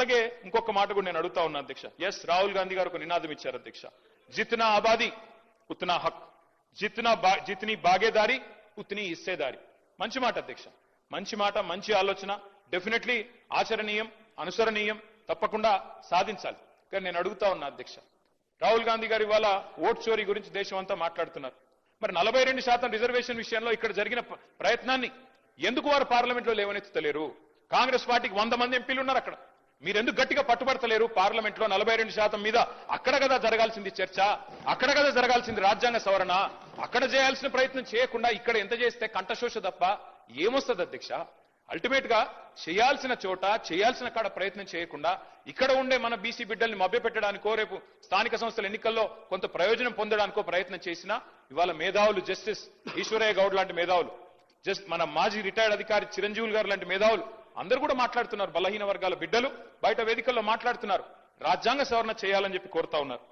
అట్లాగే ఇంకొక మాట కూడా నేను అడుగుతా ఉన్నా అధ్యక్ష. ఎస్, రాహుల్ గాంధీ గారు ఒక నినాదం ఇచ్చారు అధ్యక్ష. జిత్నా ఆబాదీ ఉత్నా హక్, జిత్నీ బాగేదారి ఉత్నీ హిస్సేదారి. మంచి మాట అధ్యక్ష, మంచి మాట, మంచి ఆలోచన, డెఫినెట్లీ ఆచరణీయం, అనుసరణీయం, తప్పకుండా సాధించాలి. కానీ నేను అడుగుతా ఉన్నా అధ్యక్ష, రాహుల్ గాంధీ గారు ఇవాళ ఓట్ చోరీ గురించి దేశం అంతా మాట్లాడుతున్నారు. మరి 42% రిజర్వేషన్ విషయంలో ఇక్కడ జరిగిన ప్రయత్నాన్ని ఎందుకు వారు పార్లమెంట్ లో లేవనెత్తలేరు? కాంగ్రెస్ పార్టీకి 100 మంది ఎంపీలు ఉన్నారు అక్కడ. మీరు ఎందుకు గట్టిగా పట్టుబడతలేరు? పార్లమెంట్ లో 42% మీద అక్కడ కదా జరగాల్సింది చర్చ, అక్కడ కదా జరగాల్సింది రాజ్యాంగ సవరణ. అక్కడ చేయాల్సిన ప్రయత్నం చేయకుండా ఇక్కడ ఎంత చేస్తే కంఠశోష తప్ప ఏమొస్తుంది అధ్యక్ష? అల్టిమేట్ గా చేయాల్సిన చోట చేయాల్సిన కాడ ప్రయత్నం చేయకుండా ఇక్కడ ఉండే మన బీసీ బిడ్డల్ని మభ్యపెట్టడానికో రేపు స్థానిక సంస్థల ఎన్నికల్లో కొంత ప్రయోజనం పొందడానికో ప్రయత్నం చేసినా ఇవాళ మేధావులు, జస్టిస్ ఈశ్వరయ్య గౌడ్ లాంటి మేధావులు, మన మాజీ రిటైర్డ్ అధికారి చిరంజీవులు గారు లాంటి మేధావులు అందరూ కూడా మాట్లాడుతున్నారు. బలహీన వర్గాల బిడ్డలు బయట వేదికల్లో మాట్లాడుతున్నారు. రాజ్యాంగ సవరణ చేయాలని చెప్పి కోరుతా ఉన్నారు.